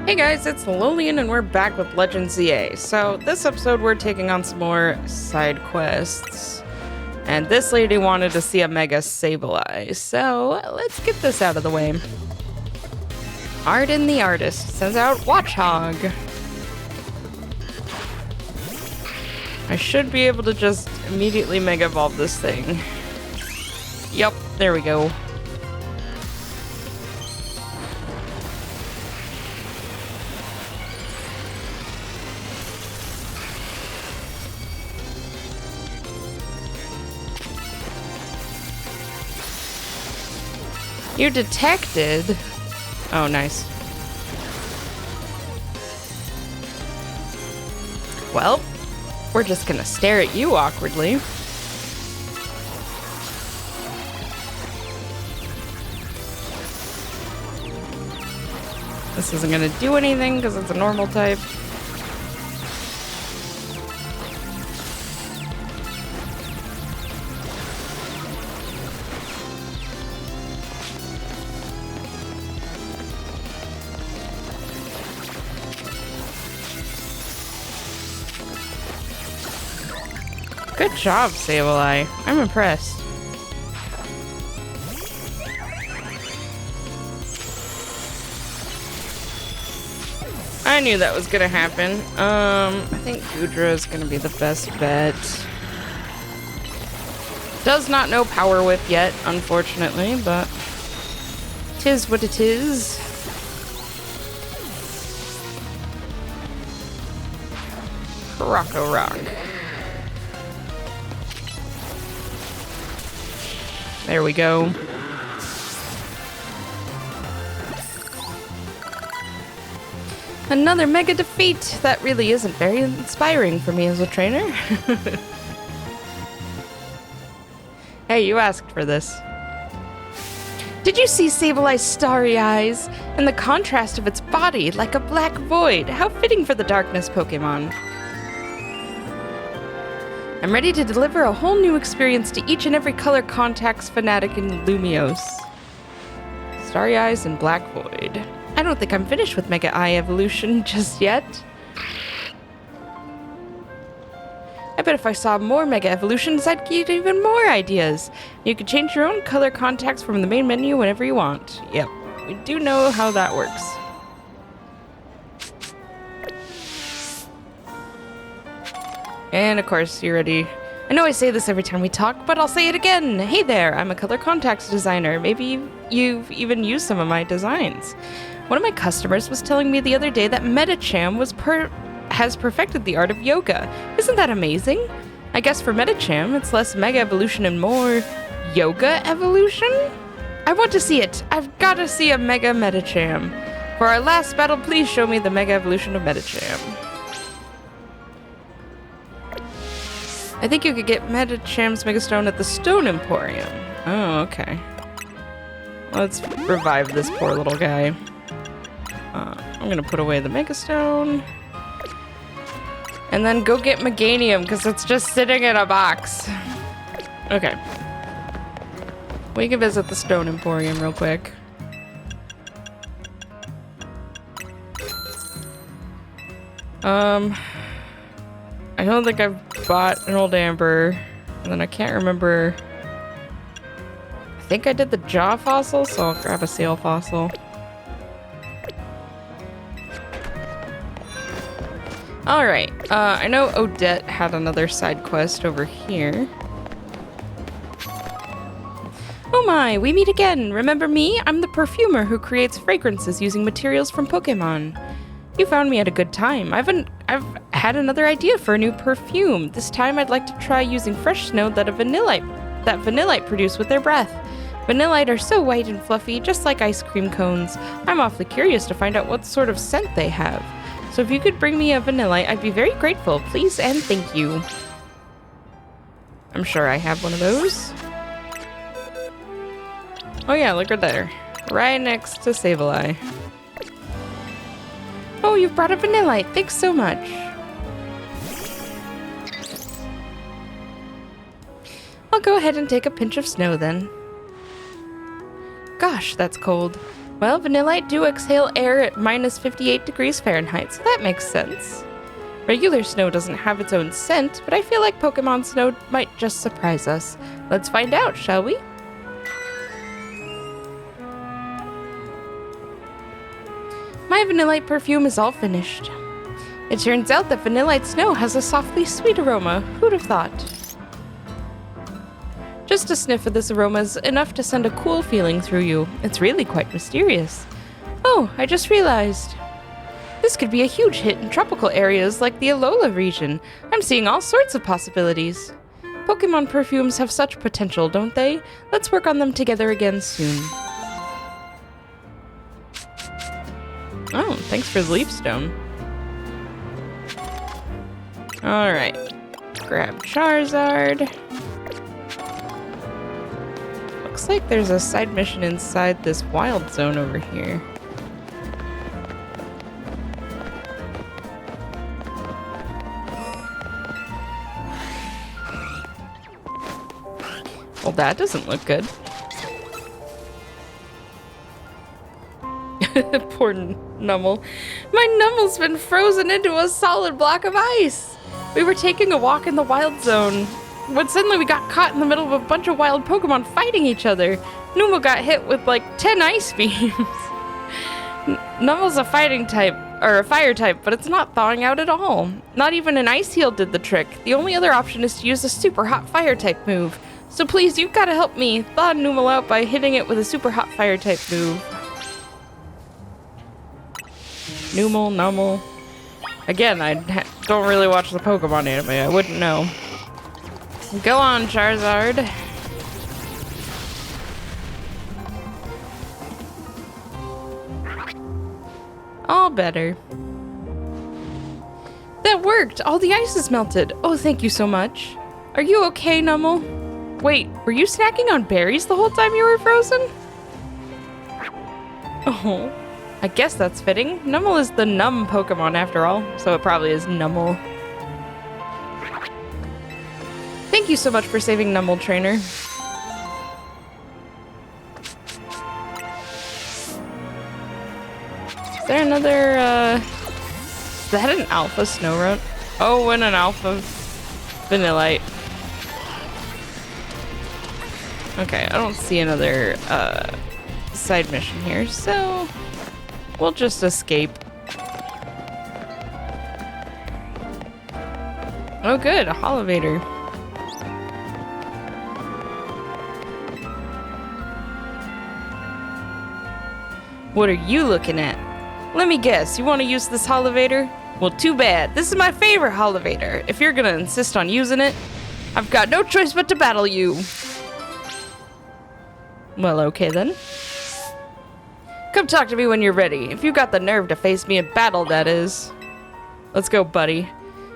Hey guys, it's Lillian and we're back with Legend ZA. So this episode we're taking on some more side quests. And this lady wanted to see a Mega Sableye, so let's get this out of the way. Arden the Artist sends out Watchhog. I should be able to just immediately Mega Evolve this thing. Yup, there we go. You detected? Oh, nice. Well, we're just gonna stare at you awkwardly. This isn't gonna do anything because it's a normal type. Good job, Sableye. I'm impressed. I knew that was gonna happen. I think Goodra is gonna be the best bet. Does not know Power Whip yet, unfortunately, but 'tis what it is. Rocko Rock. There we go. Another mega defeat! That really isn't very inspiring for me as a trainer. Hey, you asked for this. Did you see Sableye's starry eyes? And the contrast of its body, like a black void. How fitting for the darkness Pokemon. I'm ready to deliver a whole new experience to each and every color contacts fanatic in Lumiose. Starry eyes and black void. I don't think I'm finished with Mega Eye evolution just yet. I bet if I saw more Mega Evolutions, I'd get even more ideas. You could change your own color contacts from the main menu whenever you want. Yep, we do know how that works. And of course, you're ready. I know I say this every time we talk, but I'll say it again. Hey there, I'm a color contacts designer. Maybe you've even used some of my designs. One of my customers was telling me the other day that Medicham has perfected the art of yoga. Isn't that amazing? I guess for Medicham, it's less Mega Evolution and more Yoga Evolution? I want to see it. I've got to see a Mega Medicham. For our last battle, please show me the Mega Evolution of Medicham. I think you could get Medicham's Megastone at the Stone Emporium. Oh, okay. Let's revive this poor little guy. I'm gonna put away the Megastone. And then go get Meganium, because it's just sitting in a box. Okay. We can visit the Stone Emporium real quick. I don't think I've bought an old amber, and then I can't remember. I think I did the jaw fossil, so I'll grab a sail fossil. Alright, I know Odette had another side quest over here. Oh my, we meet again! Remember me? I'm the perfumer who creates fragrances using materials from Pokemon. You found me at a good time. I've had another idea for a new perfume. This time I'd like to try using fresh snow that Vanillite produce with their breath. Vanillite are so white and fluffy, just like ice cream cones. I'm awfully curious to find out what sort of scent they have. So if you could bring me a Vanillite, I'd be very grateful. Please and thank you. I'm sure I have one of those. Oh yeah, look right there. Right next to Sableye. Oh, you've brought a Vanillite. Thanks so much. I'll go ahead and take a pinch of snow then. Gosh, that's cold. Well, Vanillite do exhale air at minus 58 degrees Fahrenheit, so that makes sense. Regular snow doesn't have its own scent, but I feel like Pokemon Snow might just surprise us. Let's find out, shall we? My Vanillite perfume is all finished. It turns out that Vanillite Snow has a softly sweet aroma. Who'd have thought? Just a sniff of this aroma is enough to send a cool feeling through you. It's really quite mysterious. Oh, I just realized. This could be a huge hit in tropical areas like the Alola region. I'm seeing all sorts of possibilities. Pokemon perfumes have such potential, don't they? Let's work on them together again soon. Oh, thanks for the leaf stone. Alright. Grab Charizard. Looks like there's a side mission inside this wild zone over here. Well, that doesn't look good. Poor Nummel. My Nummel's been frozen into a solid block of ice. We were taking a walk in the wild zone when suddenly we got caught in the middle of a bunch of wild Pokemon fighting each other. Nummel got hit with like 10 ice beams. Nummel's a fighting type, or a fire type, but it's not thawing out at all. Not even an Ice Heal did the trick. The only other option is to use a super hot fire type move. So please, you've got to help me thaw Nummel out by hitting it with a super hot fire type move. Nummel. Again, I don't really watch the Pokemon anime. I wouldn't know. Go on, Charizard. All better. That worked! All the ice is melted. Oh, thank you so much. Are you okay, Nummel? Wait, were you snacking on berries the whole time you were frozen? Oh, I guess that's fitting. Nummel is the numb Pokemon after all, so it probably is Nummel. Thank you so much for saving Nummel, trainer. Is there another, is that an Alpha Snorunt? Oh, and an Alpha Vanillite. Okay, I don't see another side mission here, so we'll just escape. Oh good, a Holovator. What are you looking at? Let me guess, you want to use this Holovator? Well, too bad. This is my favorite Holovator. If you're gonna insist on using it, I've got no choice but to battle you. Well, okay then. Come talk to me when you're ready. If you got the nerve to face me in battle, that is. Let's go, buddy.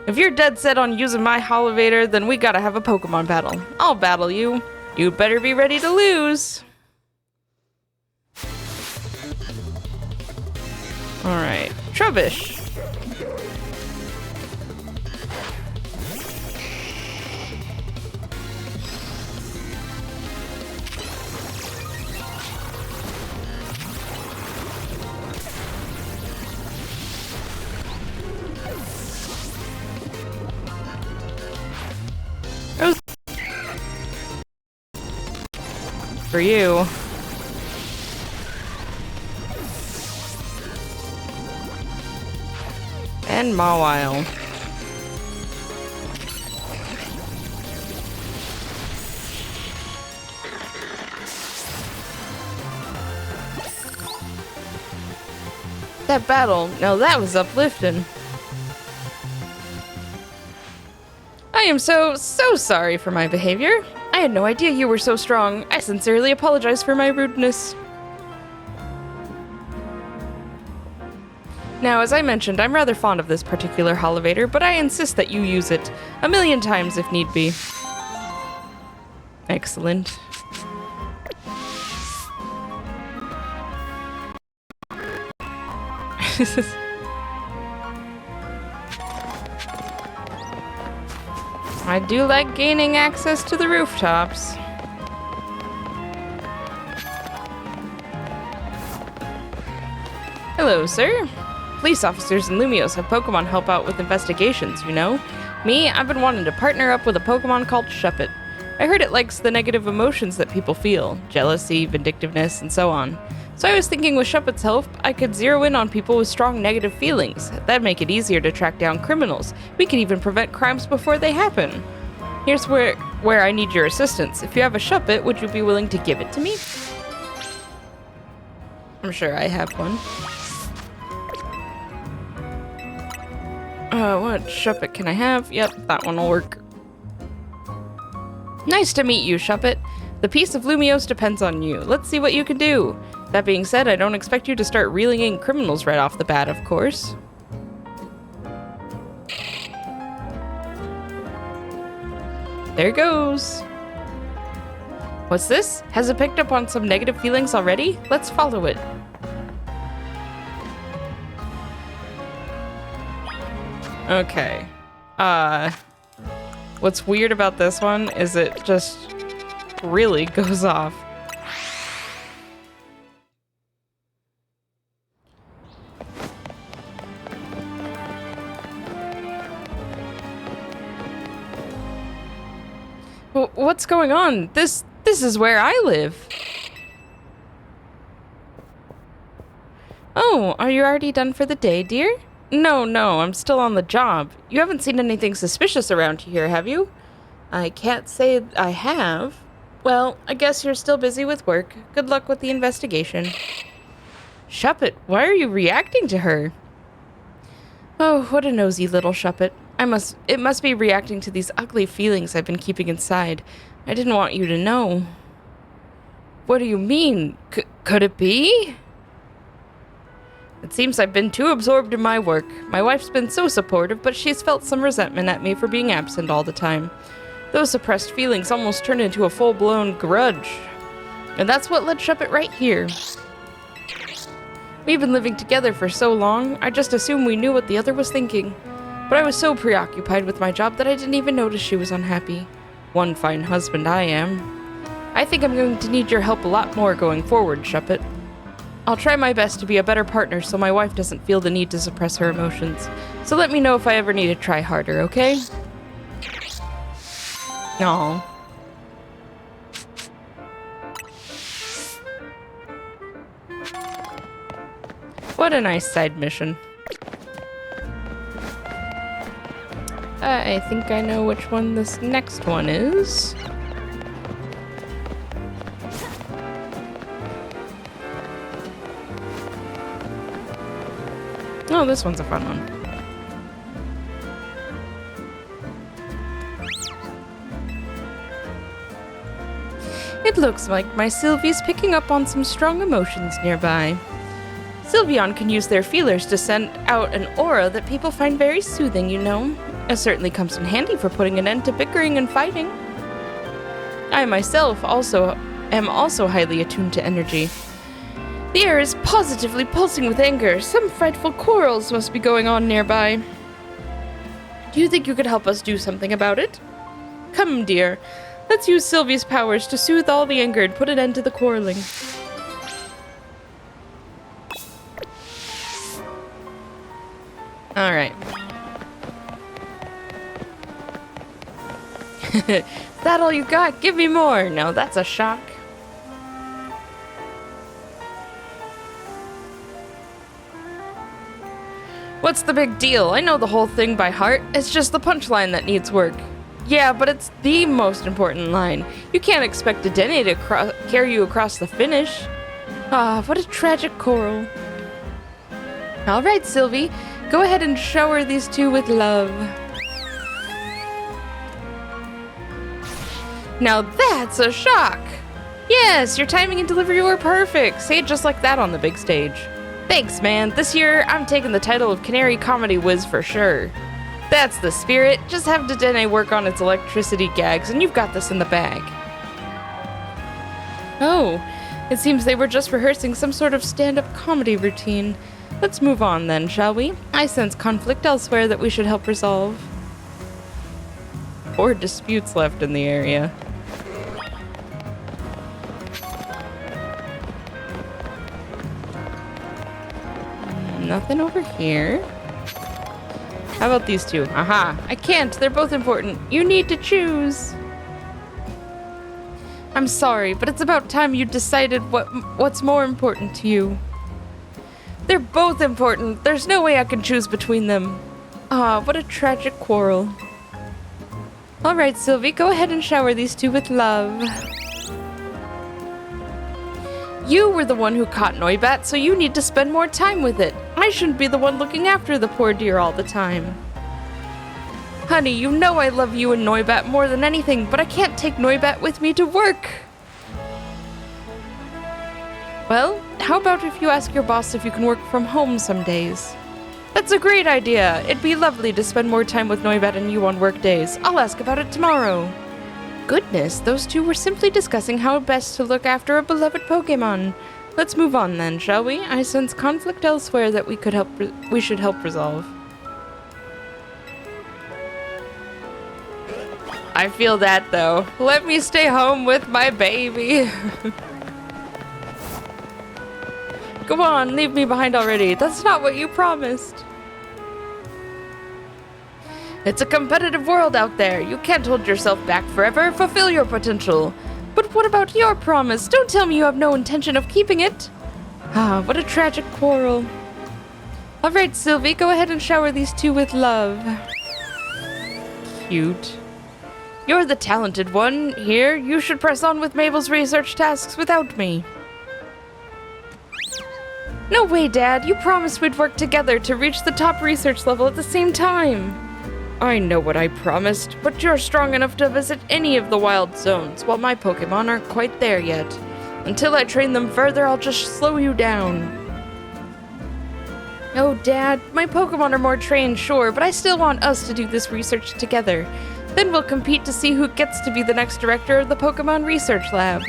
If you're dead set on using my Holovator, then we gotta have a Pokemon battle. I'll battle you. You better be ready to lose. Alright. Trubbish. For you. And Mawile. That battle, now that was uplifting. I am so sorry for my behavior. I had no idea you were so strong. I sincerely apologize for my rudeness. Now, as I mentioned, I'm rather fond of this particular Holovator, but I insist that you use it 1,000,000 times if need be. Excellent. I do like gaining access to the rooftops. Hello, sir. Police officers and Lumios have Pokemon help out with investigations, you know? Me, I've been wanting to partner up with a Pokemon called Shuppet. I heard it likes the negative emotions that people feel, jealousy, vindictiveness, and so on. So I was thinking with Shuppet's help, I could zero in on people with strong negative feelings. That'd make it easier to track down criminals. We could even prevent crimes before they happen. Here's where I need your assistance. If you have a Shuppet, would you be willing to give it to me? I'm sure I have one. What Shuppet can I have? Yep, that one will work. Nice to meet you, Shuppet. The peace of Lumios depends on you. Let's see what you can do. That being said, I don't expect you to start reeling in criminals right off the bat, of course. There goes. What's this? Has it picked up on some negative feelings already? Let's follow it. Okay. What's weird about this one is it just really goes off. What's going on? This is where I live. Oh, are you already done for the day, dear? No, I'm still on the job. You haven't seen anything suspicious around here, have you? I can't say I have. Well, I guess you're still busy with work. Good luck with the investigation. Shuppet, why are you reacting to her? Oh, what a nosy little Shuppet. It must be reacting to these ugly feelings I've been keeping inside. I didn't want you to know. What do you mean? Could it be? It seems I've been too absorbed in my work. My wife's been so supportive, but she's felt some resentment at me for being absent all the time. Those suppressed feelings almost turned into a full-blown grudge. And that's what led Shuppet right here. We've been living together for so long, I just assumed we knew what the other was thinking. But I was so preoccupied with my job that I didn't even notice she was unhappy. One fine husband I am. I think I'm going to need your help a lot more going forward, Shuppet. I'll try my best to be a better partner so my wife doesn't feel the need to suppress her emotions. So let me know if I ever need to try harder, okay? Aww. What a nice side mission. I think I know which one this next one is. Oh, this one's a fun one. It looks like my Sylvie's picking up on some strong emotions nearby. Sylveon can use their feelers to send out an aura that people find very soothing, you know. It certainly comes in handy for putting an end to bickering and fighting. I myself am also highly attuned to energy. The air is positively pulsing with anger. Some frightful quarrels must be going on nearby. Do you think you could help us do something about it? Come, dear. Let's use Sylvie's powers to soothe all the anger and put an end to the quarreling. Alright. Is that all you got? Give me more! No, that's a shock. What's the big deal? I know the whole thing by heart. It's just the punchline that needs work. Yeah, but it's the most important line. You can't expect a Dene to carry you across the finish. Ah, what a tragic quarrel. Alright, Sylvie. Go ahead and shower these two with love. Now that's a shock! Yes, your timing and delivery were perfect. Say it just like that on the big stage. Thanks, man. This year, I'm taking the title of Canary Comedy Whiz for sure. That's the spirit. Just have Dedenne work on its electricity gags, and you've got this in the bag. Oh, it seems they were just rehearsing some sort of stand-up comedy routine. Let's move on then, shall we? I sense conflict elsewhere that we should help resolve. 4 disputes left in the area. Nothing over here. How about these two? Aha. I can't. They're both important. You need to choose. I'm sorry, but it's about time you decided what's more important to you. They're both important. There's no way I can choose between them. Ah, what a tragic quarrel. All right, Sylvie, go ahead and shower these two with love. You were the one who caught Noibat, so you need to spend more time with it. I shouldn't be the one looking after the poor dear all the time. Honey, you know I love you and Noibat more than anything, but I can't take Noibat with me to work. Well, how about if you ask your boss if you can work from home some days? That's a great idea. It'd be lovely to spend more time with Noibat and you on work days. I'll ask about it tomorrow. Goodness, those two were simply discussing how best to look after a beloved Pokemon. Let's move on then, shall we? I sense conflict elsewhere that we should help resolve. I feel that though. Let me stay home with my baby. Go on, leave me behind already. That's not what you promised. It's a competitive world out there. You can't hold yourself back forever. Fulfill your potential. But what about your promise? Don't tell me you have no intention of keeping it. Ah, what a tragic quarrel. All right, Sylvie, go ahead and shower these two with love. Cute. You're the talented one here. You should press on with Mabel's research tasks without me. No way, Dad. You promised we'd work together to reach the top research level at the same time. I know what I promised, but you're strong enough to visit any of the wild zones, while my Pokemon aren't quite there yet. Until I train them further, I'll just slow you down. Oh, Dad, my Pokemon are more trained, sure, but I still want us to do this research together. Then we'll compete to see who gets to be the next director of the Pokemon Research Lab.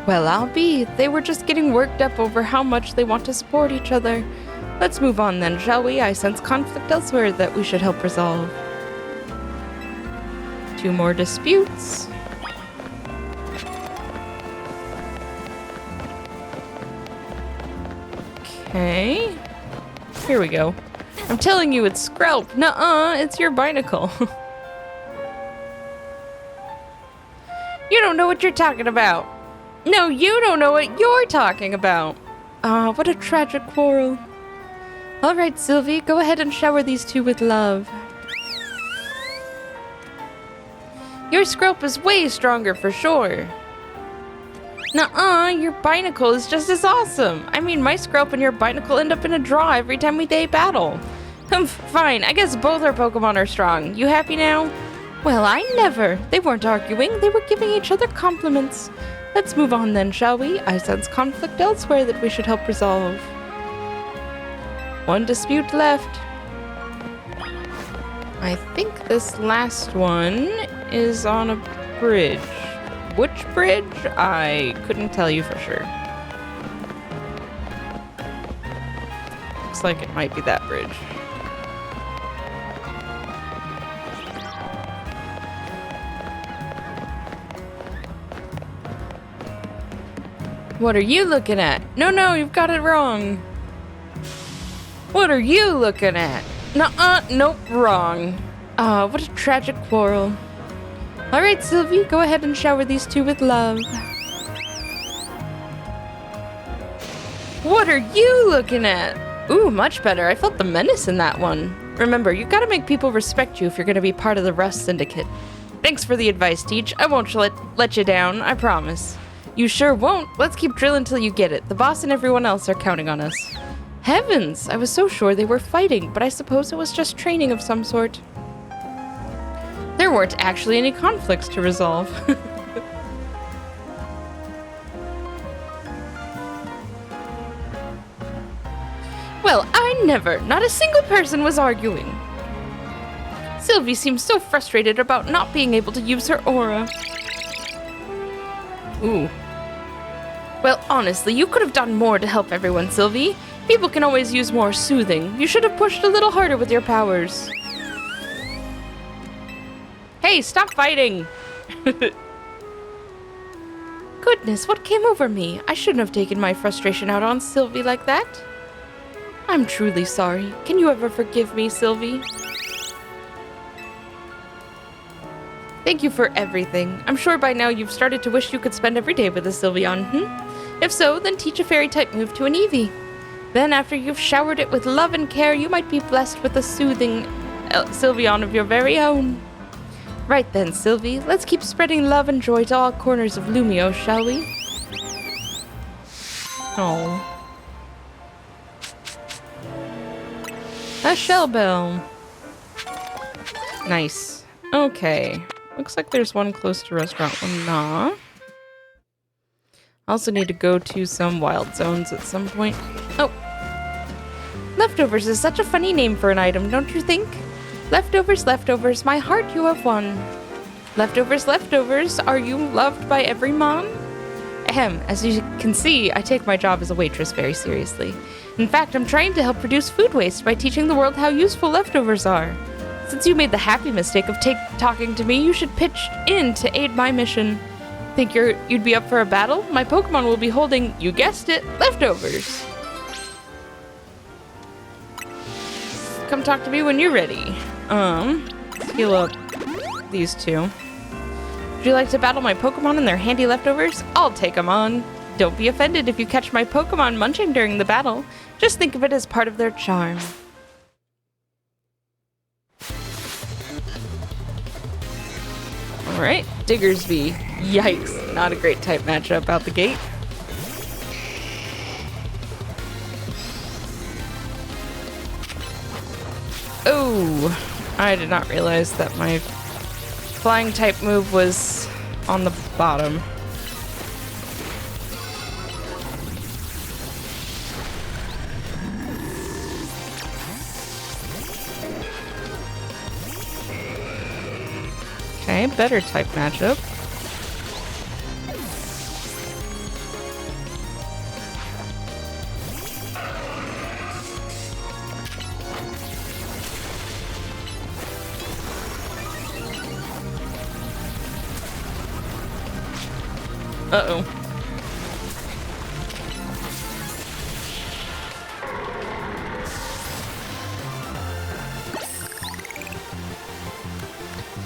Well, I'll be. They were just getting worked up over how much they want to support each other. Let's move on then, shall we? I sense conflict elsewhere that we should help resolve. 2 more disputes. Okay. Here we go. I'm telling you, it's Skrelp. Nuh-uh, it's your Binacle. You don't know what you're talking about. No, you don't know what you're talking about. Ah, what a tragic quarrel. All right, Sylvie, go ahead and shower these two with love. Your Skrelp is way stronger for sure. Nuh-uh, your Binacle is just as awesome. I mean, my Skrelp and your Binacle end up in a draw every time we battle. Fine, I guess both our Pokemon are strong. You happy now? Well, I never. They weren't arguing. They were giving each other compliments. Let's move on then, shall we? I sense conflict elsewhere that we should help resolve. 1 dispute left. I think this last one is on a bridge. Which bridge? I couldn't tell you for sure. Looks like it might be that bridge. What are you looking at? No, you've got it wrong. What are you looking at? Nuh-uh, nope, wrong. Ah, what a tragic quarrel. All right, Sylvie, go ahead and shower these two with love. What are you looking at? Ooh, much better. I felt the menace in that one. Remember, you gotta make people respect you if you're gonna be part of the Rust Syndicate. Thanks for the advice, Teach. I won't let you down, I promise. You sure won't. Let's keep drilling till you get it. The boss and everyone else are counting on us. Heavens! I was so sure they were fighting, but I suppose it was just training of some sort. There weren't actually any conflicts to resolve. Well, I never. Not a single person was arguing. Sylvie seems so frustrated about not being able to use her aura. Ooh. Well, honestly, you could have done more to help everyone, Sylvie. People can always use more soothing. You should have pushed a little harder with your powers. Hey, stop fighting! Goodness, what came over me? I shouldn't have taken my frustration out on Sylvie like that. I'm truly sorry. Can you ever forgive me, Sylvie? Thank you for everything. I'm sure by now you've started to wish you could spend every day with a Sylveon, If so, then teach a fairy-type move to an Eevee. Then, after you've showered it with love and care, you might be blessed with a soothing Sylveon of your very own. Right then, Sylvie, let's keep spreading love and joy to all corners of Lumio, shall we? Oh. A shell bell. Nice. Okay. Looks like there's one close to Restaurant Nah. Also need to go to some wild zones at some point. Oh. Leftovers is such a funny name for an item, don't you think? Leftovers, leftovers, my heart you have won. Leftovers, leftovers, are you loved by every mom? Ahem, as you can see, I take my job as a waitress very seriously. In fact, I'm trying to help reduce food waste by teaching the world how useful leftovers are. Since you made the happy mistake of talking to me, you should pitch in to aid my mission. Think you'd be up for a battle? My Pokemon will be holding, you guessed it, leftovers. Come talk to me when you're ready. Heal up these two. Would you like to battle my Pokemon and their handy leftovers? I'll take them on. Don't be offended if you catch my Pokemon munching during the battle. Just think of it as part of their charm. Alright, Diggersby. Yikes, not a great type matchup out the gate. Oh, I did not realize that my flying type move was on the bottom. Okay, better type matchup. Uh-oh.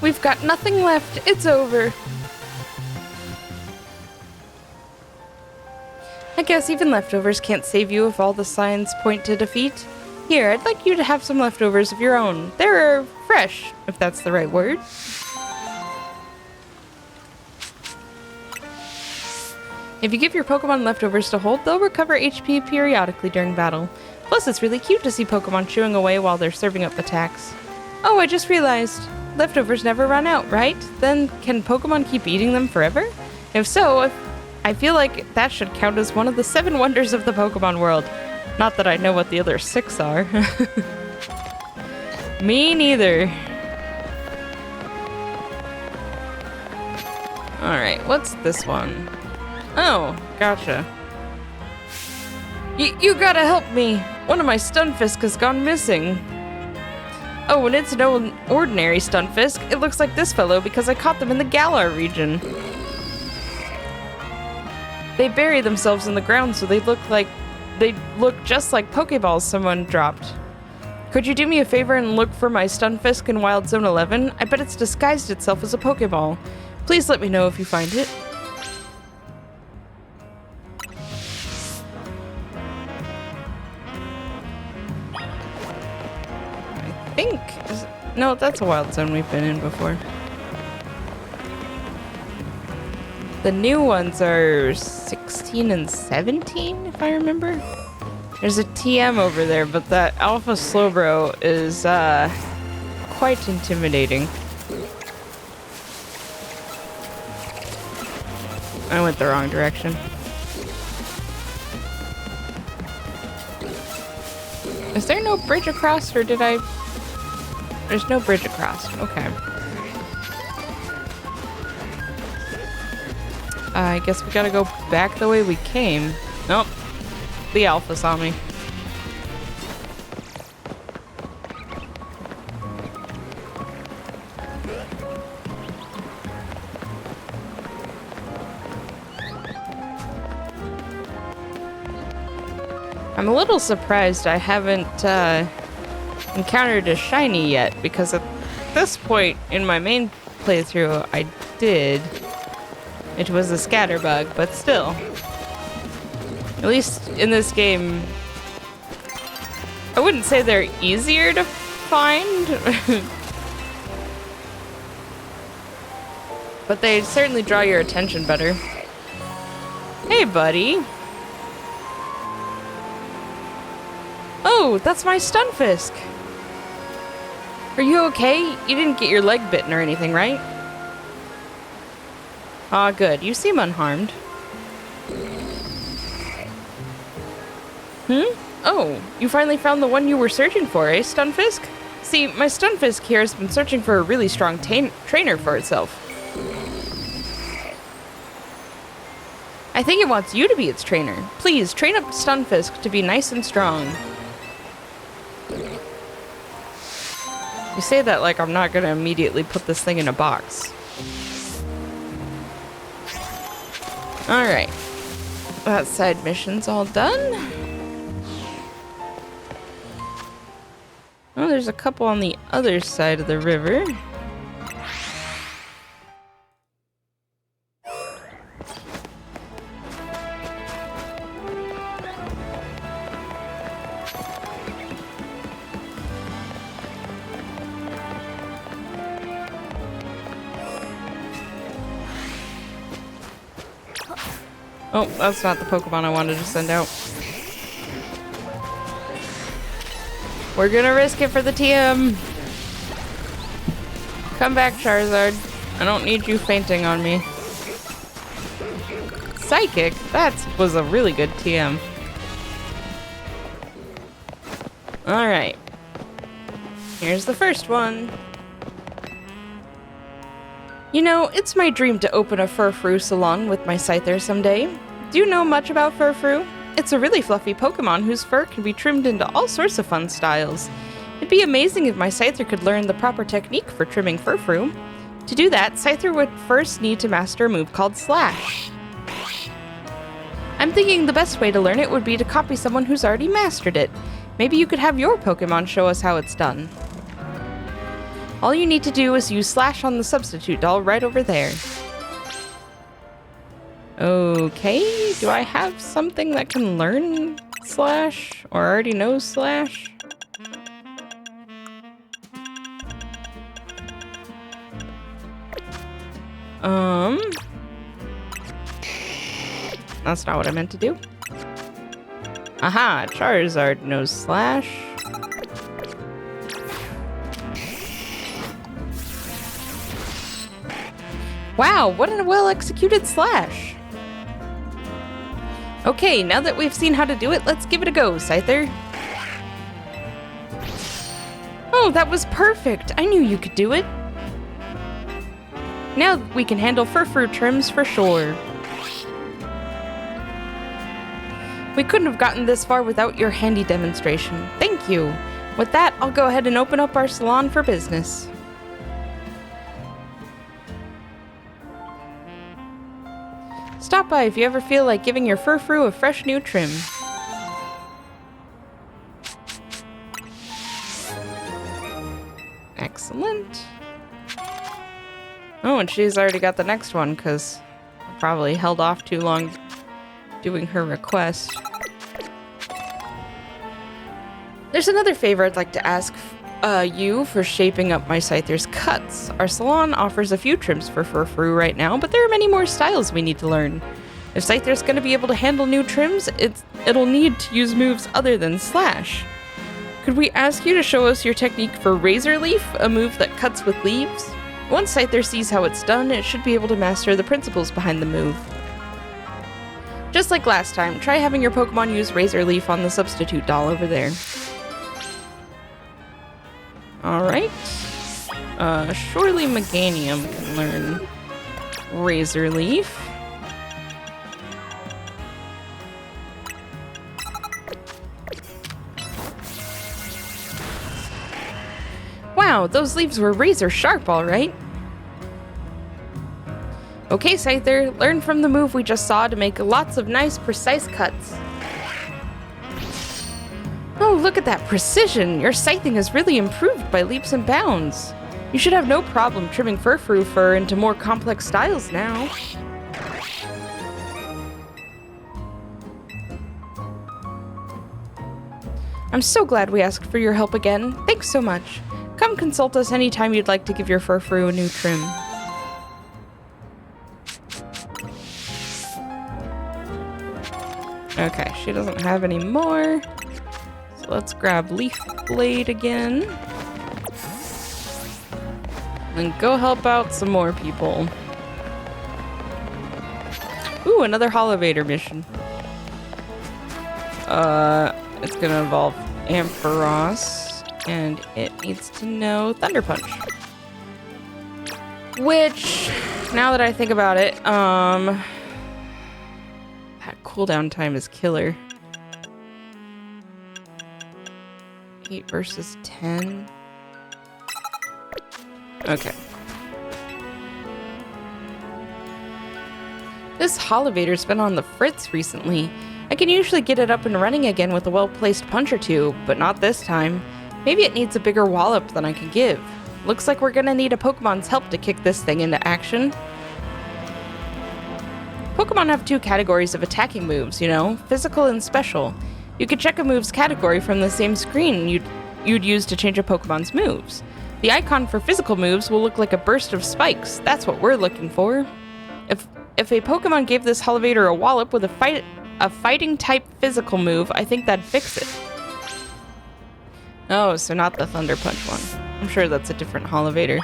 We've got nothing left. It's over. I guess even leftovers can't save you if all the signs point to defeat. Here, I'd like you to have some leftovers of your own. They're fresh, if that's the right word. If you give your Pokemon leftovers to hold, they'll recover HP periodically during battle. Plus, it's really cute to see Pokemon chewing away while they're serving up attacks. Oh, I just realized. Leftovers never run out, right? Then can Pokemon keep eating them forever? If so, I feel like that should count as one of the 7 wonders of the Pokemon world. Not that I know what the other 6 are. Me neither. Alright, what's this one? Oh, gotcha. You gotta help me! One of my Stunfisk has gone missing. Oh, and it's no ordinary Stunfisk. It looks like this fellow because I caught them in the Galar region. They bury themselves in the ground so they look just like Pokeballs someone dropped. Could you do me a favor and look for my Stunfisk in Wild Zone 11? I bet it's disguised itself as a Pokeball. Please let me know if you find it. No, that's a wild zone we've been in before. The new ones are 16 and 17, if I remember. There's a TM over there, but that Alpha Slowbro is quite intimidating. I went the wrong direction. Is there no bridge across, or did I... There's no bridge across. Okay. I guess we gotta go back the way we came. Nope. The Alpha saw me. I'm a little surprised I haven't encountered a shiny yet, because at this point in my main playthrough I did. It was a scatterbug, but still. At least in this game, I wouldn't say they're easier to find, but they certainly draw your attention better. Hey, buddy. Oh, that's my Stunfisk. Are you okay? You didn't get your leg bitten or anything, right? Ah, good. You seem unharmed. Oh, you finally found the one you were searching for, eh, Stunfisk? See, my Stunfisk here has been searching for a really strong trainer for itself. I think it wants you to be its trainer. Please, train up Stunfisk to be nice and strong. You say that like I'm not gonna immediately put this thing in a box. Alright. That side mission's all done. Oh, there's a couple on the other side of the river. Oh, that's not the Pokemon I wanted to send out. We're gonna risk it for the TM. Come back, Charizard. I don't need you fainting on me. Psychic? That was a really good TM. Alright. Here's the first one. You know, it's my dream to open a Furfrou salon with my Scyther someday. Do you know much about Furfrou? It's a really fluffy Pokemon whose fur can be trimmed into all sorts of fun styles. It'd be amazing if my Scyther could learn the proper technique for trimming Furfrou. To do that, Scyther would first need to master a move called Slash. I'm thinking the best way to learn it would be to copy someone who's already mastered it. Maybe you could have your Pokemon show us how it's done. All you need to do is use Slash on the substitute doll right over there. Okay, do I have something that can learn Slash? Or already knows Slash? That's not what I meant to do. Aha, Charizard knows Slash. Wow, what a well-executed Slash! Okay, now that we've seen how to do it, let's give it a go, Scyther. Oh, that was perfect! I knew you could do it! Now we can handle Furfrou trims for sure. We couldn't have gotten this far without your handy demonstration. Thank you! With that, I'll go ahead and open up our salon for business. Stop by if you ever feel like giving your Furfrou a fresh new trim. Excellent. Oh, and she's already got the next one, because I probably held off too long doing her request. There's another favor I'd like to ask you for shaping up my Scyther's cuts. Our salon offers a few trims for Furfrou right now, but there are many more styles we need to learn. If Scyther's going to be able to handle new trims, it'll need to use moves other than Slash. Could we ask you to show us your technique for Razor Leaf, a move that cuts with leaves? Once Scyther sees how it's done, it should be able to master the principles behind the move. Just like last time, try having your Pokemon use Razor Leaf on the substitute doll over there. Alright. Surely Meganium can learn Razor Leaf. Wow, those leaves were razor sharp, alright. Okay, Scyther, learn from the move we just saw to make lots of nice, precise cuts. Oh, look at that precision! Your scything has really improved by leaps and bounds. You should have no problem trimming Furfrou fur into more complex styles now. I'm so glad we asked for your help again. Thanks so much. Come consult us anytime you'd like to give your Furfrou a new trim. Okay, she doesn't have any more. So let's grab Leaf Blade again. And go help out some more people. Ooh, another Holovator mission. It's gonna involve Ampharos, and it needs to know Thunder Punch. Which, now that I think about it, that cooldown time is killer. 8 versus 10. Okay. This Holovator's been on the fritz recently. I can usually get it up and running again with a well-placed punch or two, but not this time. Maybe it needs a bigger wallop than I can give. Looks like we're gonna need a Pokemon's help to kick this thing into action. Pokemon have 2 categories of attacking moves, you know, physical and special. You could check a move's category from the same screen you'd use to change a Pokemon's moves. The icon for physical moves will look like a burst of spikes. That's what we're looking for. If a Pokemon gave this Holovator a wallop with a fighting type physical move, I think that'd fix it. Oh, so not the Thunder Punch one. I'm sure that's a different Holovator.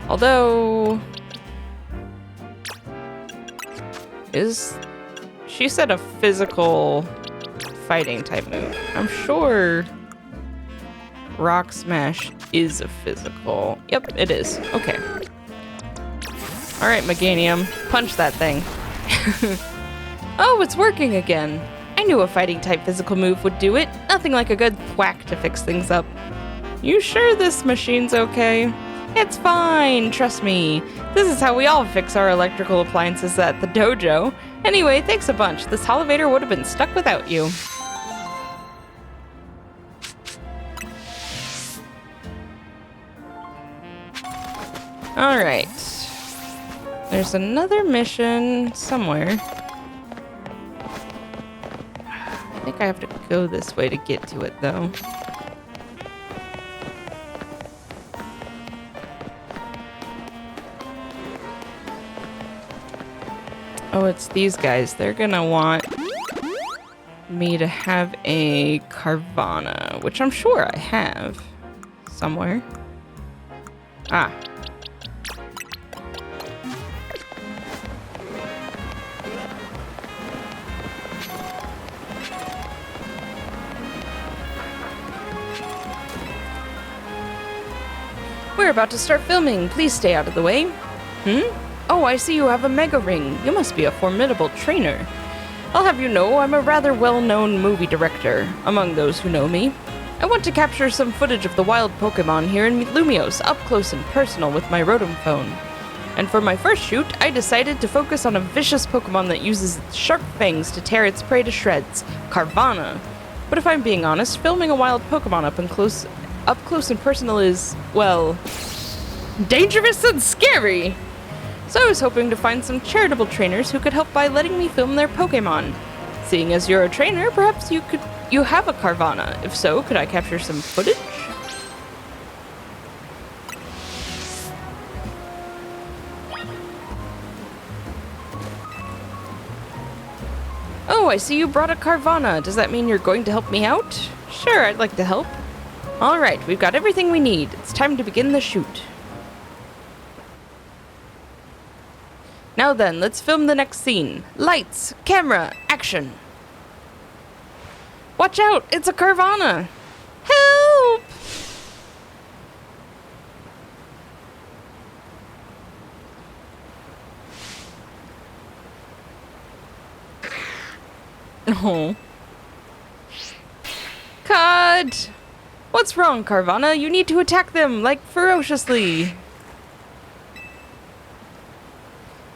Although... She said a physical fighting type move. I'm sure Rock Smash is a physical. Yep, it is. Okay. Alright, Meganium. Punch that thing. Oh, it's working again. I knew a fighting type physical move would do it. Nothing like a good thwack to fix things up. You sure this machine's okay? It's fine, trust me. This is how we all fix our electrical appliances at the dojo. Anyway, thanks a bunch. This Holovator would have been stuck without you. Alright. There's another mission somewhere. I think I have to go this way to get to it, though. Oh, it's these guys. They're gonna want me to have a Carvana, which I'm sure I have somewhere. Ah. We're about to start filming. Please stay out of the way. Oh, I see you have a Mega Ring. You must be a formidable trainer. I'll have you know I'm a rather well-known movie director, among those who know me. I want to capture some footage of the wild Pokemon here in Lumiose up close and personal with my Rotom phone. And for my first shoot, I decided to focus on a vicious Pokemon that uses its sharp fangs to tear its prey to shreds, Carvana. But if I'm being honest, filming a wild Pokemon up close and personal is, well, dangerous and scary! So I was hoping to find some charitable trainers who could help by letting me film their Pokemon. Seeing as you're a trainer, perhaps you have a Carvana. If so, could I capture some footage? Oh, I see you brought a Carvana. Does that mean you're going to help me out? Sure, I'd like to help. Alright, we've got everything we need. It's time to begin the shoot. Now then, let's film the next scene. Lights, camera, action. Watch out, it's a Carvana. Help! Oh. Cut! What's wrong, Carvana? You need to attack them, like, ferociously.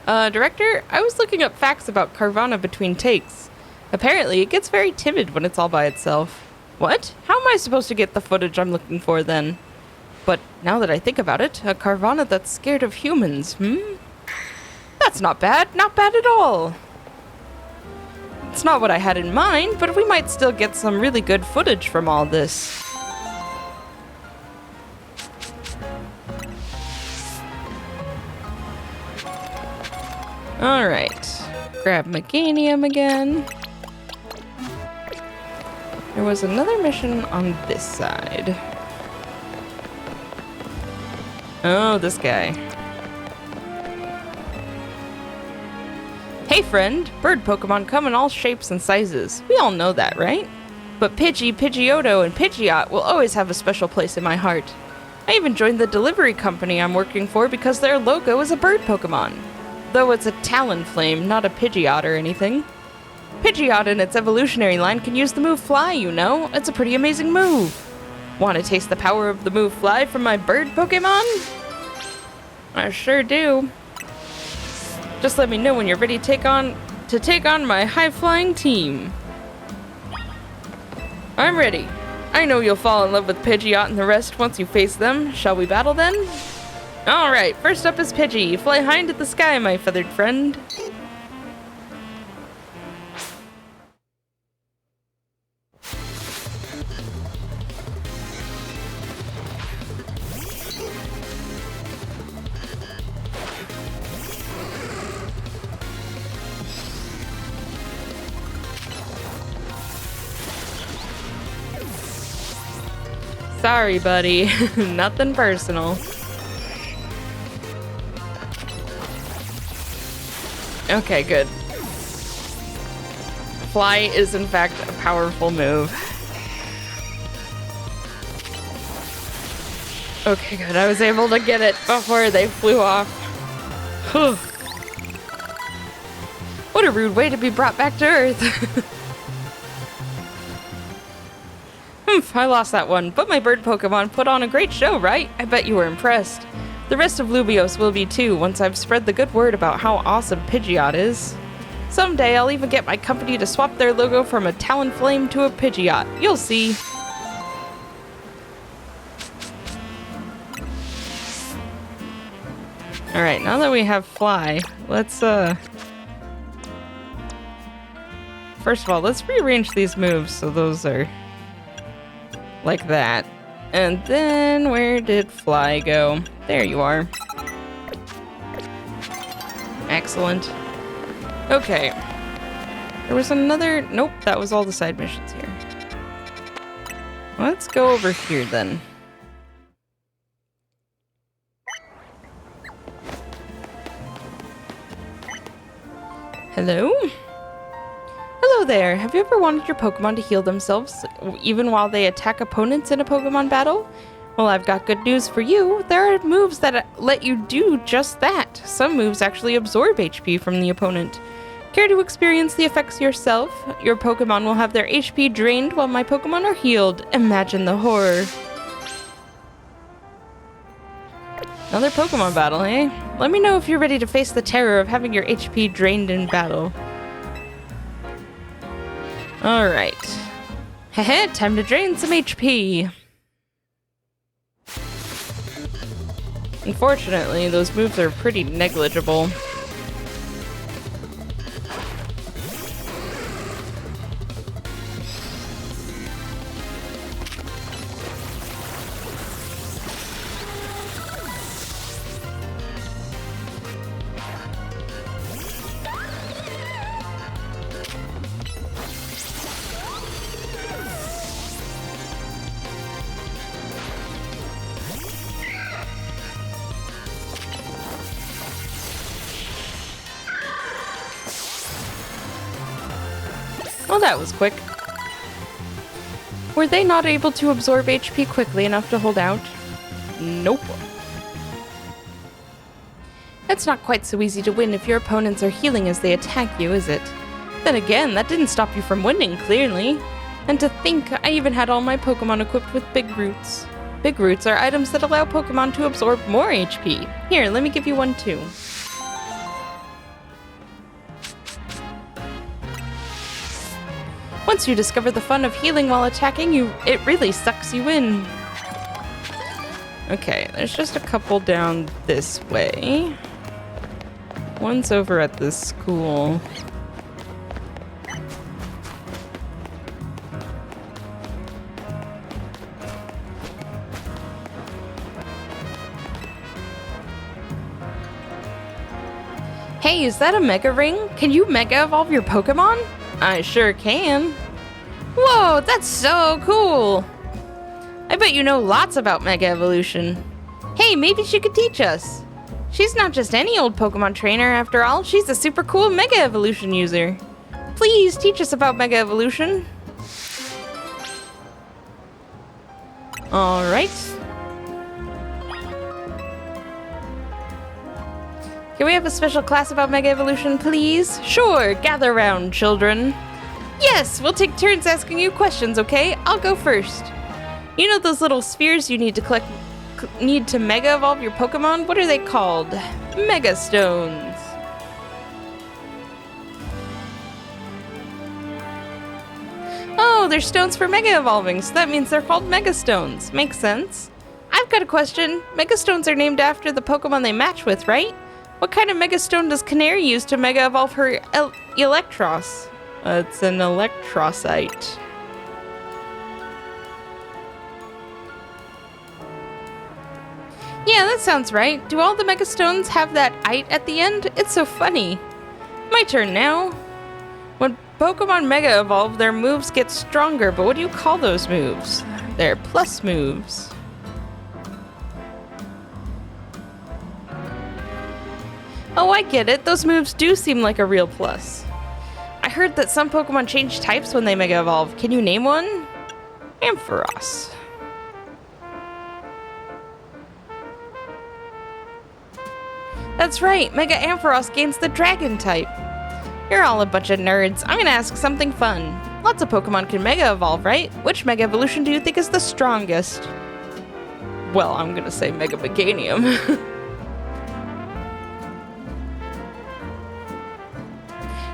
Director, I was looking up facts about Carvana between takes. Apparently, it gets very timid when it's all by itself. What? How am I supposed to get the footage I'm looking for then? But now that I think about it, a Carvana that's scared of humans, That's not bad. Not bad at all. It's not what I had in mind, but we might still get some really good footage from all this. Alright. Grab Meganium again. There was another mission on this side. Oh, this guy. Hey friend, bird Pokemon come in all shapes and sizes. We all know that, right? But Pidgey, Pidgeotto, and Pidgeot will always have a special place in my heart. I even joined the delivery company I'm working for because their logo is a bird Pokemon. Though it's a Talonflame, not a Pidgeot or anything. Pidgeot in its evolutionary line can use the move Fly, you know? It's a pretty amazing move. Want to taste the power of the move Fly from my bird Pokemon? I sure do. Just let me know when you're ready to take on my high-flying team. I'm ready. I know you'll fall in love with Pidgeot and the rest once you face them. Shall we battle then? Alright, first up is Pidgey. Fly high into the sky, my feathered friend. Sorry, buddy. Nothing personal. Okay, good. Fly is in fact a powerful move. Okay, good. I was able to get it before they flew off. Whew. What a rude way to be brought back to Earth. I lost that one, but my bird Pokemon put on a great show, right? I bet you were impressed. The rest of Lubios will be too, once I've spread the good word about how awesome Pidgeot is. Someday I'll even get my company to swap their logo from a Talonflame to a Pidgeot. You'll see. Alright, now that we have Fly, let's, first of all, let's rearrange these moves so those are like that. And then, where did Fly go? There you are. Excellent. Okay. There was another... Nope, that was all the side missions here. Let's go over here then. Hello? Hello there. Have you ever wanted your Pokemon to heal themselves, even while they attack opponents in a Pokemon battle? Well, I've got good news for you. There are moves that let you do just that. Some moves actually absorb HP from the opponent. Care to experience the effects yourself? Your Pokemon will have their HP drained while my Pokemon are healed. Imagine the horror. Another Pokemon battle, eh? Let me know if you're ready to face the terror of having your HP drained in battle. Alright. Heh, time to drain some HP. Unfortunately, those moves are pretty negligible. Well, that was quick. Were they not able to absorb HP quickly enough to hold out? Nope. It's not quite so easy to win if your opponents are healing as they attack you, is it? Then again, that didn't stop you from winning, clearly. And to think, I even had all my Pokemon equipped with Big Roots. Big Roots are items that allow Pokemon to absorb more HP. Here, let me give you one too. Once you discover the fun of healing while attacking, it really sucks you in. Okay, there's just a couple down this way. One's over at this school. Hey, is that a Mega Ring? Can you Mega Evolve your Pokemon? I sure can. Whoa, that's so cool! I bet you know lots about Mega Evolution. Hey, maybe she could teach us. She's not just any old Pokemon trainer after all, she's a super cool Mega Evolution user. Please teach us about Mega Evolution. Alright. Can we have a special class about Mega Evolution, please? Sure, gather around, children. Yes, we'll take turns asking you questions, okay? I'll go first. You know those little spheres you need to need to Mega Evolve your Pokemon? What are they called? Mega Stones. Oh, they're stones for Mega Evolving, so that means they're called Mega Stones. Makes sense. I've got a question. Mega Stones are named after the Pokemon they match with, right? What kind of Mega Stone does Canary use to Mega Evolve her Electros? It's an Electrosite. Yeah, that sounds right. Do all the Mega Stones have that "ite" at the end? It's so funny. My turn now. When Pokemon Mega Evolve, their moves get stronger, but what do you call those moves? They're plus moves. Oh, I get it. Those moves do seem like a real plus. I heard that some Pokemon change types when they Mega Evolve. Can you name one? Ampharos. That's right. Mega Ampharos gains the Dragon type. You're all a bunch of nerds. I'm gonna ask something fun. Lots of Pokemon can Mega Evolve, right? Which Mega Evolution do you think is the strongest? Well, I'm gonna say Mega Meganium.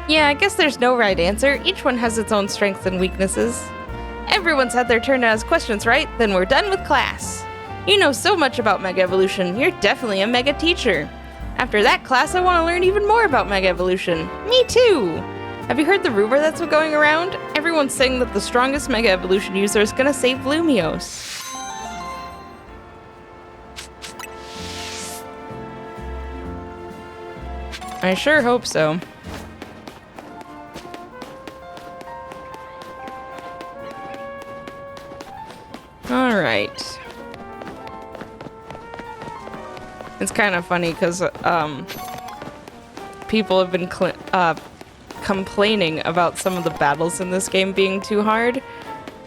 Yeah, I guess there's no right answer. Each one has its own strengths and weaknesses. Everyone's had their turn to ask questions, right? Then we're done with class. You know so much about Mega Evolution. You're definitely a Mega teacher. After that class, I want to learn even more about Mega Evolution. Me too! Have you heard the rumor that's going around? Everyone's saying that the strongest Mega Evolution user is gonna save Lumiose. I sure hope so. Alright. It's kind of funny because people have been complaining about some of the battles in this game being too hard.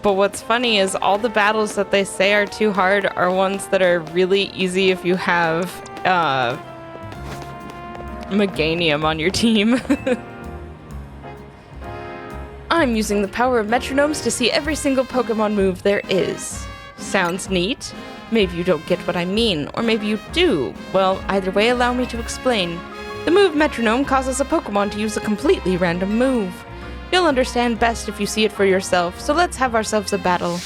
But what's funny is all the battles that they say are too hard are ones that are really easy if you have Meganium on your team. I'm using the power of metronomes to see every single Pokemon move there is. Sounds neat. Maybe you don't get what I mean, or maybe you do. Well, either way, allow me to explain. The move metronome causes a Pokemon to use a completely random move. You'll understand best if you see it for yourself, so let's have ourselves a battle.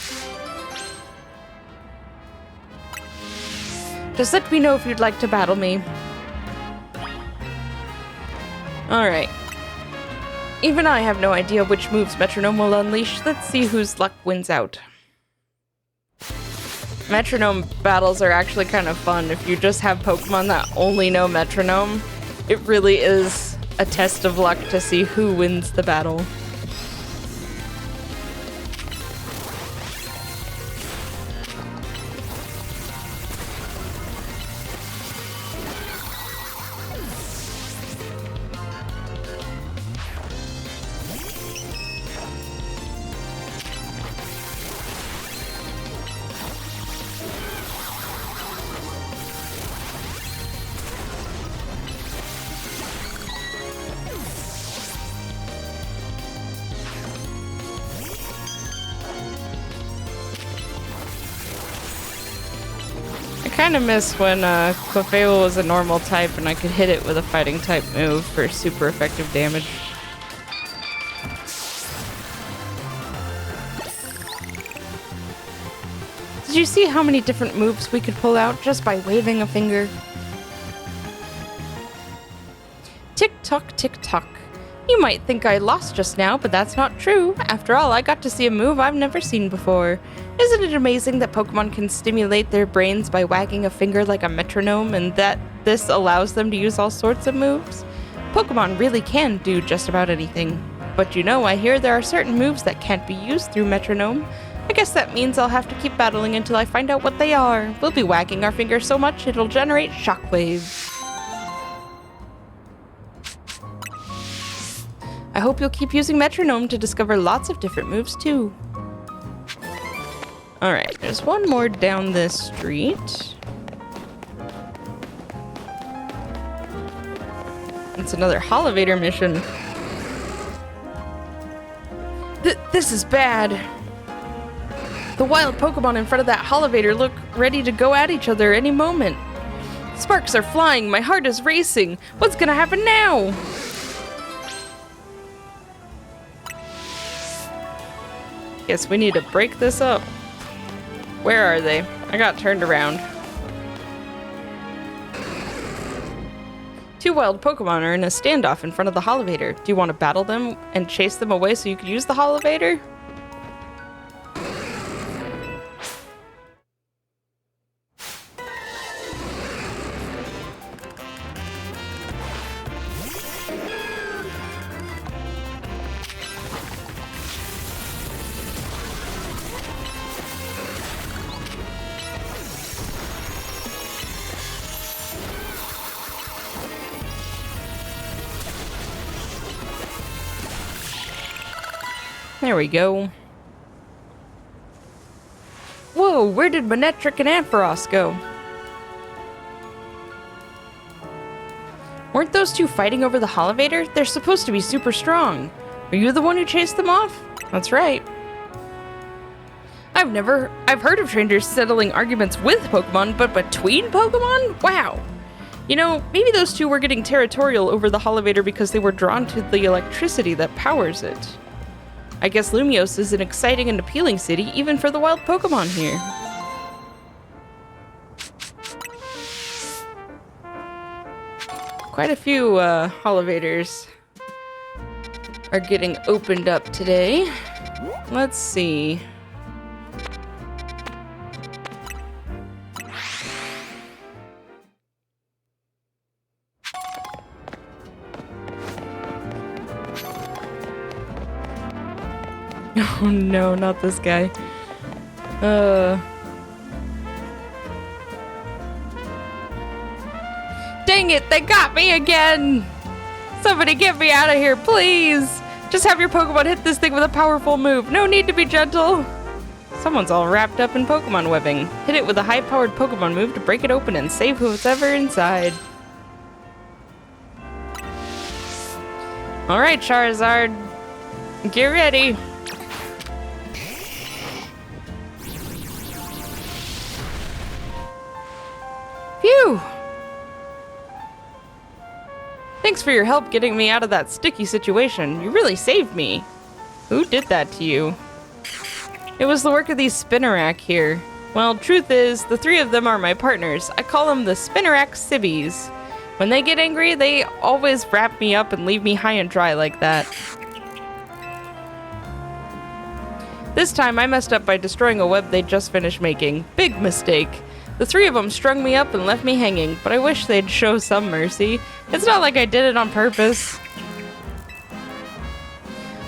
Just let me know if you'd like to battle me. Alright. Even I have no idea which moves Metronome will unleash. Let's see whose luck wins out. Metronome battles are actually kind of fun. If you just have Pokemon that only know Metronome, it really is a test of luck to see who wins the battle. I kind of miss when Clefable was a normal type and I could hit it with a fighting type move for super effective damage. Did you see how many different moves we could pull out just by waving a finger? Tick-tock, tick-tock. You might think I lost just now, but that's not true. After all, I got to see a move I've never seen before. Isn't it amazing that Pokemon can stimulate their brains by wagging a finger like a metronome, and that this allows them to use all sorts of moves? Pokemon really can do just about anything. But you know, I hear there are certain moves that can't be used through metronome. I guess that means I'll have to keep battling until I find out what they are. We'll be wagging our fingers so much it'll generate shockwaves. I hope you'll keep using metronome to discover lots of different moves too. Alright, there's one more down this street. It's another Holovator mission. This is bad. The wild Pokemon in front of that Holovator look ready to go at each other any moment. Sparks are flying, my heart is racing. What's gonna happen now? Guess we need to break this up. Where are they? I got turned around. Two wild Pokemon are in a standoff in front of the Holovator. Do you want to battle them and chase them away so you can use the Holovator? There we go. Whoa, where did Manectric and Ampharos go? Weren't those two fighting over the Holovator? They're supposed to be super strong. Are you the one who chased them off? That's right. I've heard of trainers settling arguments with Pokemon, but between Pokemon? Wow. You know, maybe those two were getting territorial over the Holovator because they were drawn to the electricity that powers it. I guess Lumiose is an exciting and appealing city, even for the wild Pokemon here. Quite a few Holovators are getting opened up today. Let's see. Oh no, not this guy. Dang it, they got me again! Somebody get me out of here, please! Just have your Pokemon hit this thing with a powerful move. No need to be gentle. Someone's all wrapped up in Pokemon webbing. Hit it with a high-powered Pokemon move to break it open and save who's ever inside. Alright, Charizard. Get ready. Phew! Thanks for your help getting me out of that sticky situation. You really saved me. Who did that to you? It was the work of these Spinarak here. Well, truth is, the three of them are my partners. I call them the Spinarak Sibbies. When they get angry, they always wrap me up and leave me high and dry like that. This time I messed up by destroying a web they just finished making. Big mistake. The three of them strung me up and left me hanging, but I wish they'd show some mercy. It's not like I did it on purpose.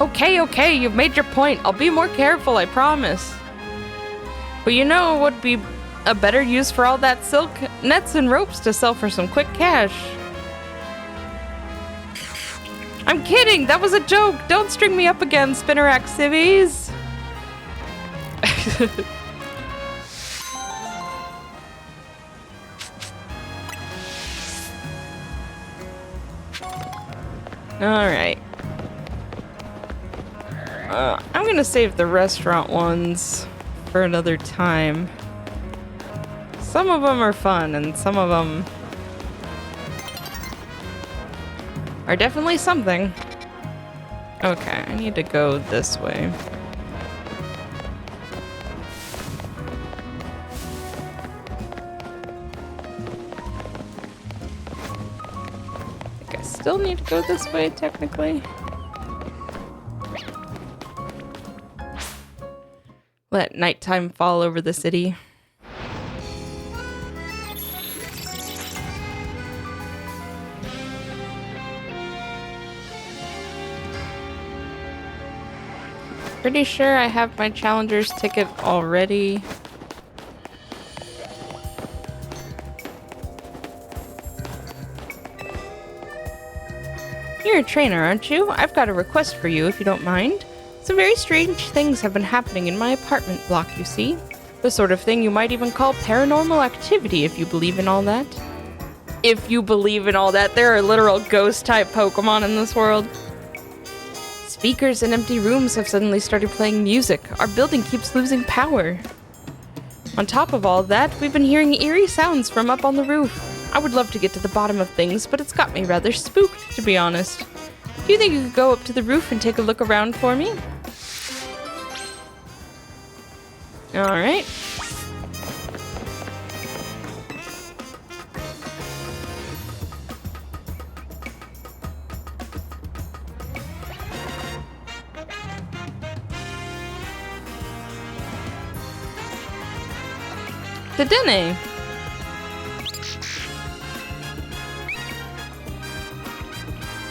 Okay, you've made your point. I'll be more careful, I promise. But you know what would be a better use for all that silk? Nets and ropes to sell for some quick cash. I'm kidding! That was a joke! Don't string me up again, Spinarak Civvies! Alright. I'm gonna save the restaurant ones for another time. Some of them are fun, and some of them are definitely something. Okay, I need to go this way. still need to go this way, technically. Let nighttime fall over the city. Pretty sure I have my challenger's ticket already. You're a trainer, aren't you? I've got a request for you, if you don't mind. Some very strange things have been happening in my apartment block, you see. The sort of thing you might even call paranormal activity, if you believe in all that. If you believe in all that, there are literal ghost-type Pokemon in this world. Speakers in empty rooms have suddenly started playing music. Our building keeps losing power. On top of all that, we've been hearing eerie sounds from up on the roof. I would love to get to the bottom of things, but it's got me rather spooked, to be honest. Do you think you could go up to the roof and take a look around for me? Alright. Dedenne.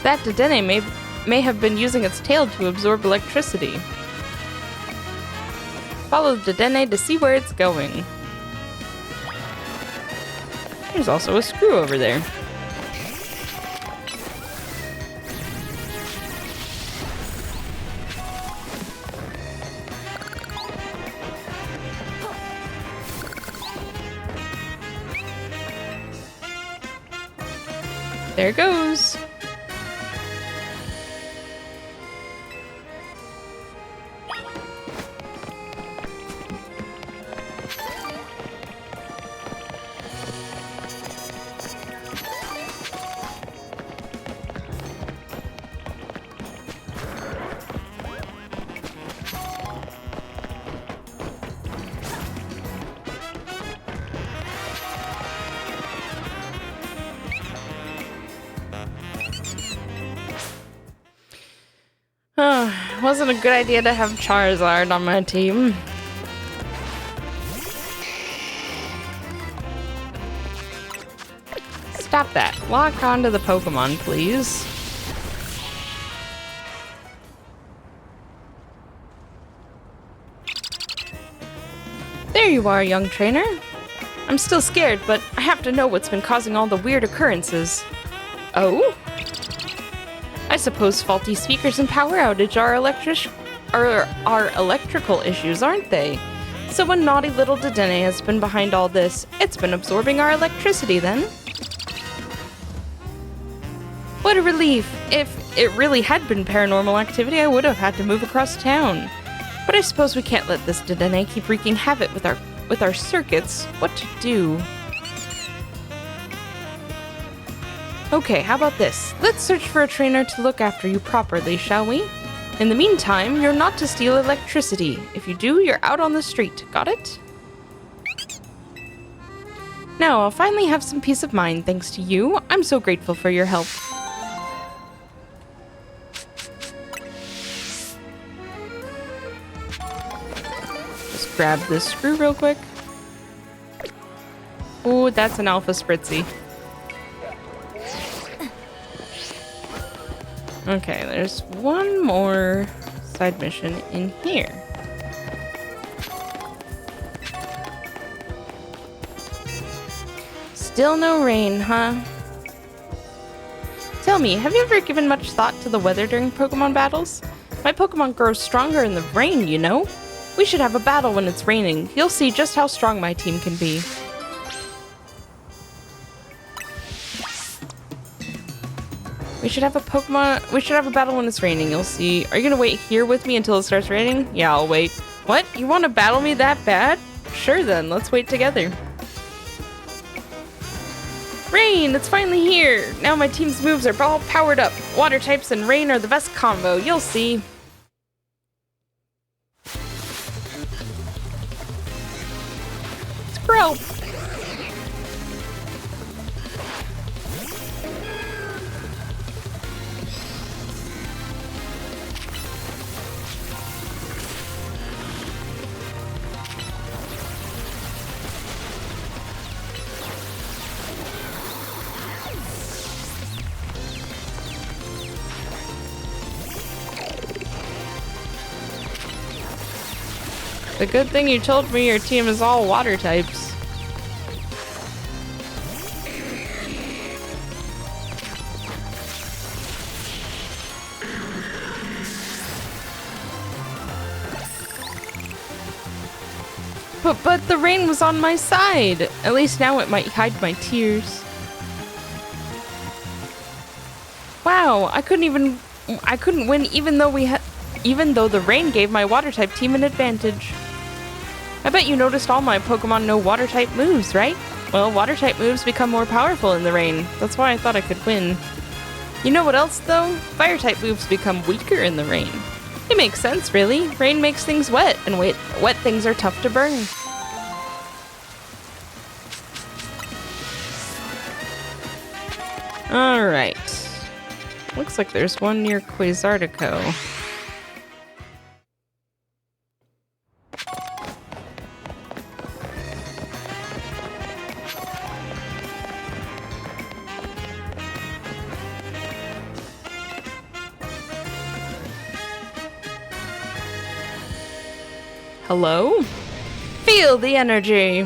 That Dedenne may have been using its tail to absorb electricity. Follow the Dedenne to see where it's going. There's also a screw over there. There it goes. Wasn't a good idea to have Charizard on my team. Stop that. Lock onto the Pokemon, please. There you are, young trainer. I'm still scared, but I have to know what's been causing all the weird occurrences. Oh? I suppose faulty speakers and power outage are electrical issues, aren't they? So one naughty little Dedenne has been behind all this. It's been absorbing our electricity then. What a relief. If it really had been paranormal activity, I would have had to move across town. But I suppose we can't let this Dedenne keep wreaking havoc with our circuits. What to do? Okay, how about this? Let's search for a trainer to look after you properly, shall we? In the meantime, you're not to steal electricity. If you do, you're out on the street. Got it? Now, I'll finally have some peace of mind thanks to you. I'm so grateful for your help. Just grab this screw real quick. Oh, that's an Alpha Spritzy. Okay, there's one more side mission in here. Still no rain, huh? Tell me, have you ever given much thought to the weather during Pokemon battles? My Pokemon grows stronger in the rain, you know? We should have a battle when it's raining. You'll see just how strong my team can be. We should have a battle when it's raining, you'll see. Are you gonna wait here with me until it starts raining? Yeah, I'll wait. What? You wanna battle me that bad? Sure then, let's wait together. Rain! It's finally here! Now my team's moves are all powered up. Water types and rain are the best combo, you'll see. Squirrel! The good thing you told me your team is all water types. But the rain was on my side. At least now it might hide my tears. Wow, I couldn't win even though the rain gave my water type team an advantage. I bet you noticed all my Pokemon know water type moves, right? Well, water type moves become more powerful in the rain. That's why I thought I could win. You know what else though? Fire type moves become weaker in the rain. It makes sense, really. Rain makes things wet, and wet things are tough to burn. Alright. Looks like there's one near Quasartico. Hello? Feel the energy!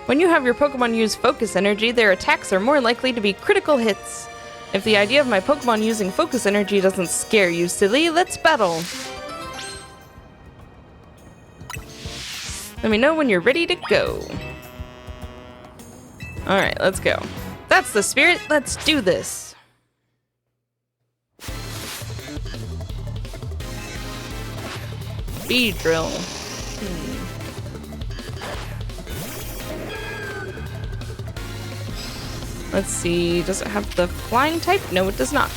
When you have your Pokemon use Focus Energy, their attacks are more likely to be critical hits. If the idea of my Pokemon using Focus Energy doesn't scare you, silly, let's battle! Let me know when you're ready to go. Alright, let's go. That's the spirit, let's do this! Beedrill. Let's see, does it have the flying type? No, it does not.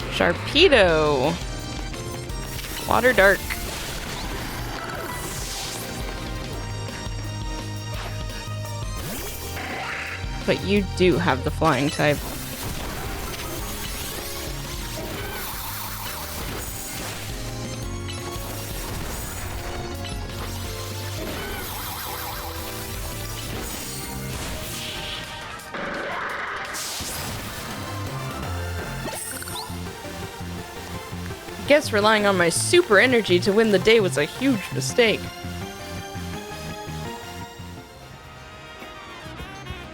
Sharpedo. Water Dark. But you do have the flying type. Guess relying on my super energy to win the day was a huge mistake.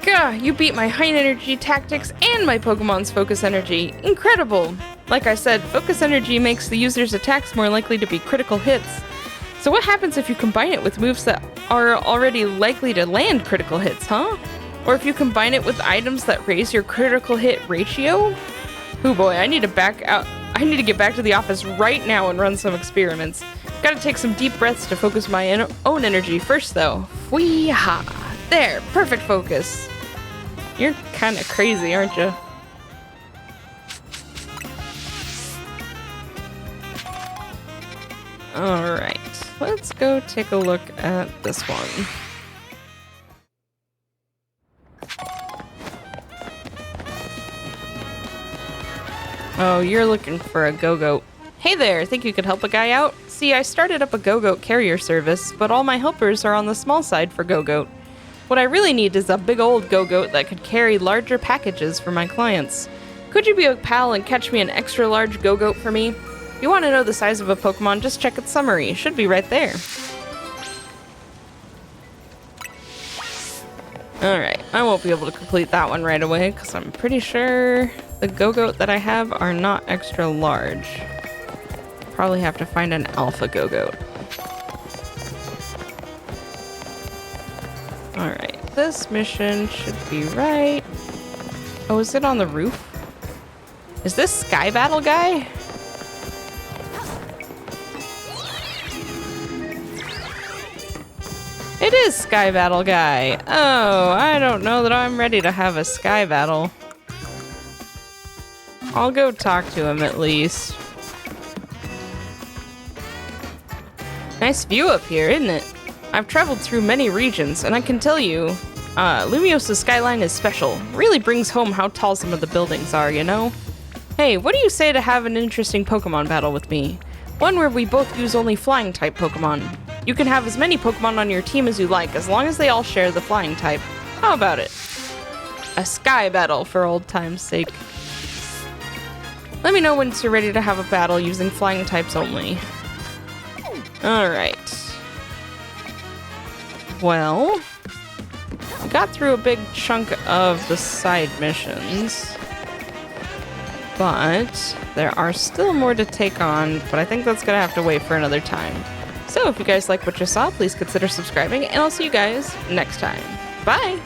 Gah, you beat my high energy tactics and my Pokemon's focus energy. Incredible! Like I said, focus energy makes the user's attacks more likely to be critical hits. So what happens if you combine it with moves that are already likely to land critical hits, huh? Or if you combine it with items that raise your critical hit ratio? Oh boy, I need to get back to the office right now and run some experiments. Gotta take some deep breaths to focus my own energy first, though. Whee-ha! There, perfect focus. You're kinda crazy, aren't you? Alright, let's go take a look at this one. Oh, you're looking for a Go-Goat. Hey there, think you could help a guy out? See, I started up a Go-Goat carrier service, but all my helpers are on the small side for Go-Goat. What I really need is a big old Go-Goat that could carry larger packages for my clients. Could you be a pal and catch me an extra large Go-Goat for me? If you want to know the size of a Pokemon, just check its summary. It should be right there. Alright, I won't be able to complete that one right away, because I'm pretty sure the Go-Goat that I have are not extra large. Probably have to find an alpha Go-Goat. Alright, this mission should be right. Oh, is it on the roof? Is this Sky Battle guy? It is Sky Battle guy. Oh, I don't know that I'm ready to have a Sky Battle. I'll go talk to him at least. Nice view up here, isn't it? I've traveled through many regions, and I can tell you, Lumios's skyline is special. Really brings home how tall some of the buildings are, you know? Hey, what do you say to have an interesting Pokemon battle with me? One where we both use only flying type Pokemon. You can have as many Pokemon on your team as you like, as long as they all share the flying type. How about it? a sky battle for old time's sake. Let me know once you're ready to have a battle using flying types only. Alright. Well, we got through a big chunk of the side missions, but there are still more to take on, but I think that's gonna have to wait for another time. So if you guys like what you saw, please consider subscribing, and I'll see you guys next time. Bye!